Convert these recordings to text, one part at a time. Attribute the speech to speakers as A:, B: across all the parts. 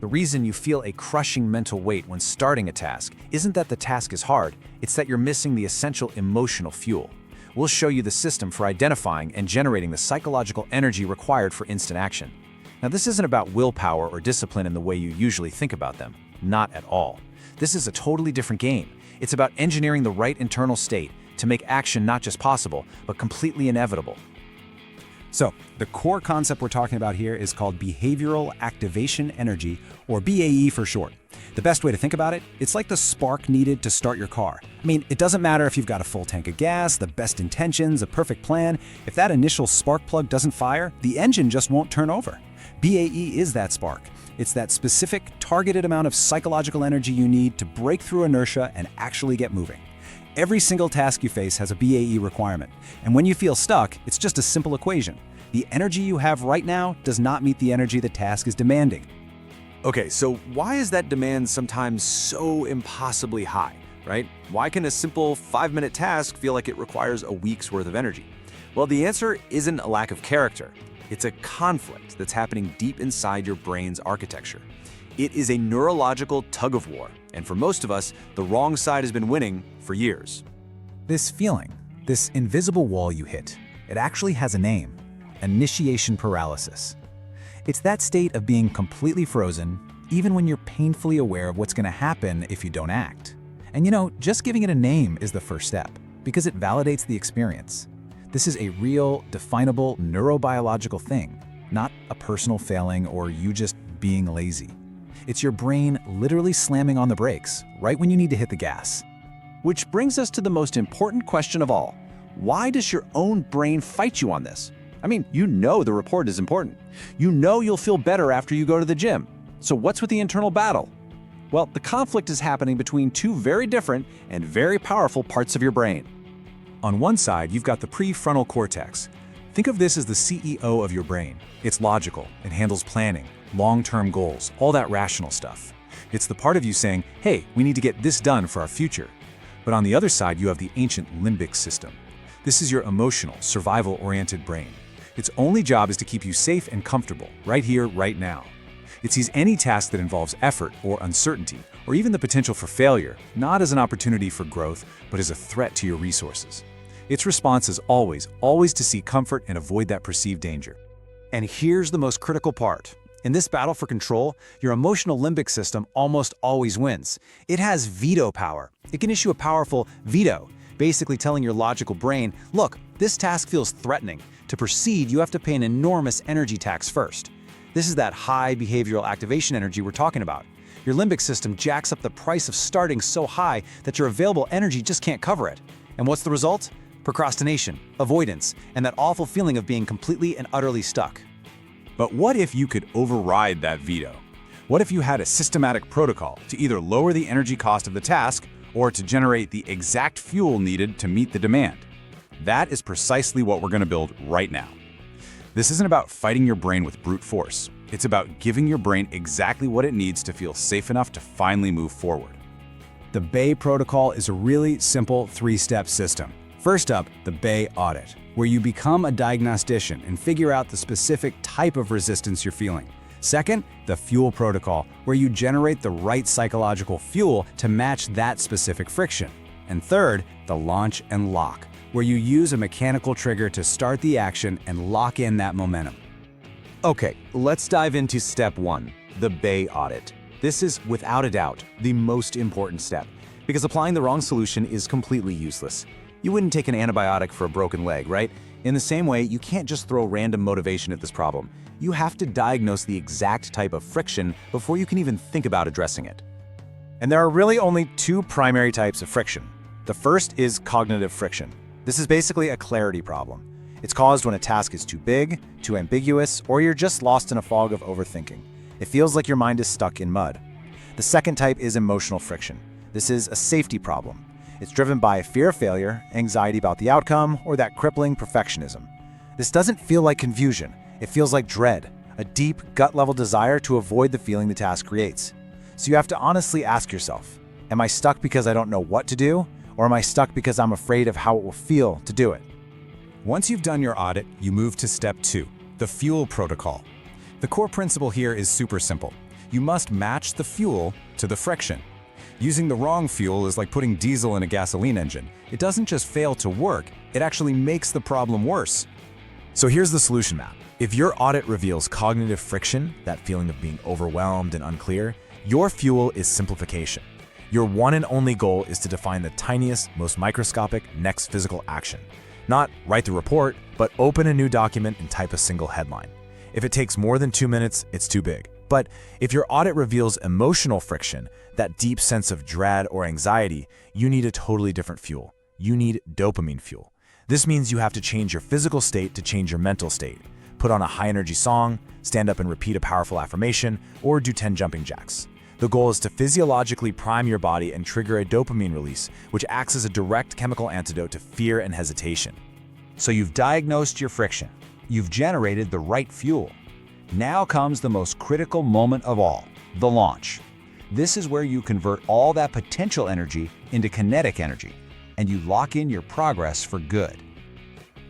A: The reason you feel a crushing mental weight when starting a task isn't that the task is hard, it's that you're missing the essential emotional fuel. We'll show you the system for identifying and generating the psychological energy required for instant action. Now, this isn't about willpower or discipline in the way you usually think about them. Not at all. This is a totally different game. It's about engineering the right internal state to make action not just possible, but completely inevitable.
B: So, the core concept we're talking about here is called behavioral activation energy, or BAE for short. The best way to think about it, it's like the spark needed to start your car. I mean, it doesn't matter if you've got a full tank of gas, the best intentions, a perfect plan. If that initial spark plug doesn't fire, the engine just won't turn over. BAE is that spark. It's that specific, targeted amount of psychological energy you need to break through inertia and actually get moving. Every single task you face has a BAE requirement, and when you feel stuck, it's just a simple equation. The energy you have right now does not meet the energy the task is demanding.
C: Okay, so why is that demand sometimes so impossibly high, right? Why can a simple 5-minute task feel like it requires a week's worth of energy? Well, the answer isn't a lack of character. It's a conflict that's happening deep inside your brain's architecture. It is a neurological tug-of-war, and for most of us, the wrong side has been winning for years.
B: This feeling, this invisible wall you hit, it actually has a name: initiation paralysis. It's that state of being completely frozen, even when you're painfully aware of what's going to happen if you don't act. And just giving it a name is the first step, because it validates the experience. This is a real, definable neurobiological thing, not a personal failing or you just being lazy. It's your brain literally slamming on the brakes right when you need to hit the gas.
A: Which brings us to the most important question of all. Why does your own brain fight you on this? I mean, you know the report is important. You know you'll feel better after you go to the gym. So what's with the internal battle? Well, the conflict is happening between two very different and very powerful parts of your brain.
B: On one side, you've got the prefrontal cortex. Think of this as the CEO of your brain. It's logical, it handles planning, long-term goals, all that rational stuff. It's the part of you saying, hey, we need to get this done for our future. But on the other side, you have the ancient limbic system. This is your emotional, survival-oriented brain. Its only job is to keep you safe and comfortable, right here, right now. It sees any task that involves effort or uncertainty, or even the potential for failure, not as an opportunity for growth, but as a threat to your resources. Its response is always to seek comfort and avoid that perceived danger.
A: And here's the most critical part. In this battle for control, your emotional limbic system almost always wins. It has veto power. It can issue a powerful veto, basically telling your logical brain, look, this task feels threatening. To proceed, you have to pay an enormous energy tax first. This is that high behavioral activation energy we're talking about. Your limbic system jacks up the price of starting so high that your available energy just can't cover it. And what's the result? Procrastination, avoidance, and that awful feeling of being completely and utterly stuck.
B: But what if you could override that veto? What if you had a systematic protocol to either lower the energy cost of the task or to generate the exact fuel needed to meet the demand? That is precisely what we're going to build right now. This isn't about fighting your brain with brute force. It's about giving your brain exactly what it needs to feel safe enough to finally move forward. The BAE protocol is a really simple 3-step system. First up, the BAE Audit, where you become a diagnostician and figure out the specific type of resistance you're feeling. Second, the fuel protocol, where you generate the right psychological fuel to match that specific friction. And third, the launch and lock, where you use a mechanical trigger to start the action and lock in that momentum.
C: Okay, let's dive into step 1, the BAE Audit. This is, without a doubt, the most important step, because applying the wrong solution is completely useless. You wouldn't take an antibiotic for a broken leg, right? In the same way, you can't just throw random motivation at this problem. You have to diagnose the exact type of friction before you can even think about addressing it.
A: And there are really only two primary types of friction. The first is cognitive friction. This is basically a clarity problem. It's caused when a task is too big, too ambiguous, or you're just lost in a fog of overthinking. It feels like your mind is stuck in mud. The second type is emotional friction. This is a safety problem. It's driven by fear of failure, anxiety about the outcome, or that crippling perfectionism. This doesn't feel like confusion. It feels like dread, a deep, gut-level desire to avoid the feeling the task creates. So you have to honestly ask yourself, am I stuck because I don't know what to do, or am I stuck because I'm afraid of how it will feel to do it?
B: Once you've done your audit, you move to step 2, the fuel protocol. The core principle here is super simple. You must match the fuel to the friction. Using the wrong fuel is like putting diesel in a gasoline engine. It doesn't just fail to work, it actually makes the problem worse.
A: So here's the solution map. If your audit reveals cognitive friction, that feeling of being overwhelmed and unclear, your fuel is simplification. Your one and only goal is to define the tiniest, most microscopic next physical action. Not write the report, but open a new document and type a single headline. If it takes more than 2 minutes, it's too big. But if your audit reveals emotional friction, that deep sense of dread or anxiety, you need a totally different fuel. You need dopamine fuel. This means you have to change your physical state to change your mental state. Put on a high-energy song, stand up and repeat a powerful affirmation, or do 10 jumping jacks. The goal is to physiologically prime your body and trigger a dopamine release, which acts as a direct chemical antidote to fear and hesitation.
B: So you've diagnosed your friction. You've generated the right fuel. Now comes the most critical moment of all, the launch. This is where you convert all that potential energy into kinetic energy, and you lock in your progress for good.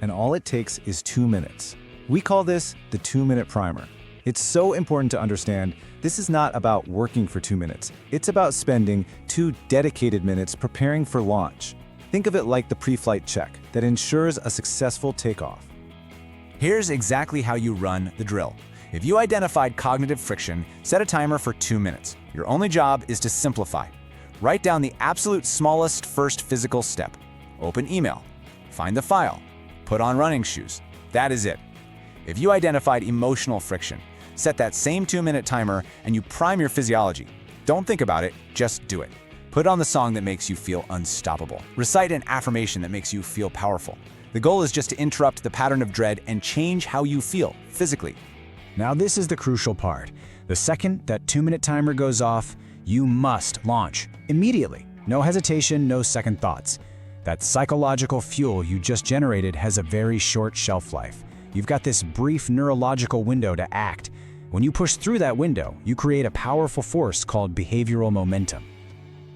A: And all it takes is 2 minutes. We call this the 2-minute primer. It's so important to understand this is not about working for 2 minutes. It's about spending 2 dedicated minutes preparing for launch. Think of it like the pre-flight check that ensures a successful takeoff.
B: Here's exactly how you run the drill. If you identified cognitive friction, set a timer for 2 minutes. Your only job is to simplify. Write down the absolute smallest first physical step. Open email. Find the file. Put on running shoes. That is it. If you identified emotional friction, set that same 2-minute timer and you prime your physiology. Don't think about it, just do it. Put on the song that makes you feel unstoppable. Recite an affirmation that makes you feel powerful. The goal is just to interrupt the pattern of dread and change how you feel physically.
D: Now this is the crucial part. The second that 2-minute timer goes off, you must launch immediately. No hesitation, no second thoughts. That psychological fuel you just generated has a very short shelf life. You've got this brief neurological window to act. When you push through that window, you create a powerful force called behavioral momentum.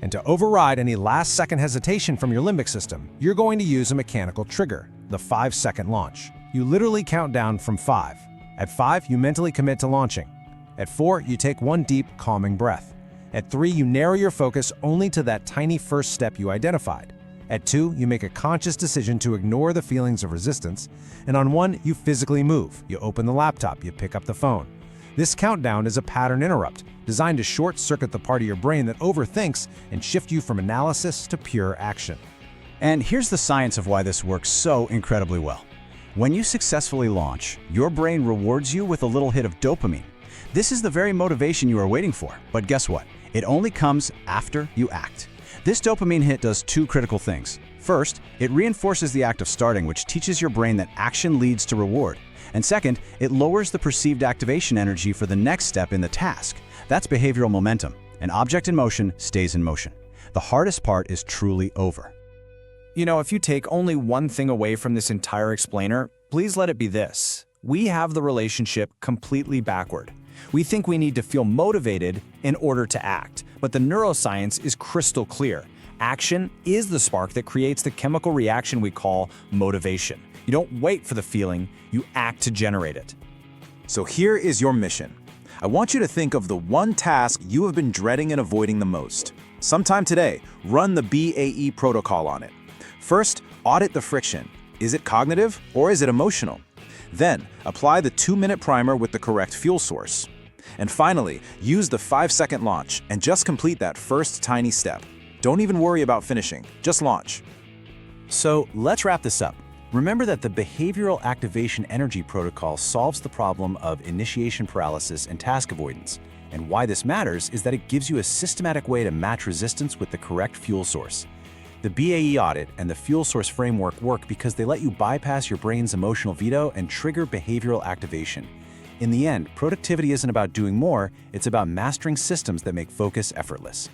E: And to override any last-second hesitation from your limbic system, you're going to use a mechanical trigger, the 5-second launch. You literally count down from 5. At 5, you mentally commit to launching. At 4, you take 1 deep, calming breath. At 3, you narrow your focus only to that tiny first step you identified. At 2, you make a conscious decision to ignore the feelings of resistance. And on 1, you physically move. You open the laptop, you pick up the phone. This countdown is a pattern interrupt, designed to short-circuit the part of your brain that overthinks and shift you from analysis to pure action.
D: And here's the science of why this works so incredibly well. When you successfully launch, your brain rewards you with a little hit of dopamine. This is the very motivation you are waiting for. But guess what? It only comes after you act. This dopamine hit does 2 critical things. First, it reinforces the act of starting, which teaches your brain that action leads to reward. And second, it lowers the perceived activation energy for the next step in the task. That's behavioral momentum. An object in motion stays in motion. The hardest part is truly over.
F: You know, if you take only one thing away from this entire explainer, please let it be this. We have the relationship completely backward. We think we need to feel motivated in order to act, but the neuroscience is crystal clear. Action is the spark that creates the chemical reaction we call motivation. You don't wait for the feeling, you act to generate it.
A: So here is your mission. I want you to think of the one task you have been dreading and avoiding the most. Sometime today, run the BAE protocol on it. First, audit the friction. Is it cognitive or is it emotional? Then, apply the 2-minute primer with the correct fuel source. And finally, use the 5-second launch and just complete that first tiny step. Don't even worry about finishing, just launch. So let's wrap this up. Remember that the Behavioral Activation Energy Protocol solves the problem of initiation paralysis and task avoidance. And why this matters is that it gives you a systematic way to match resistance with the correct fuel source. The BAE Audit and the Fuel Source Framework work because they let you bypass your brain's emotional veto and trigger behavioral activation. In the end, productivity isn't about doing more, it's about mastering systems that make focus effortless.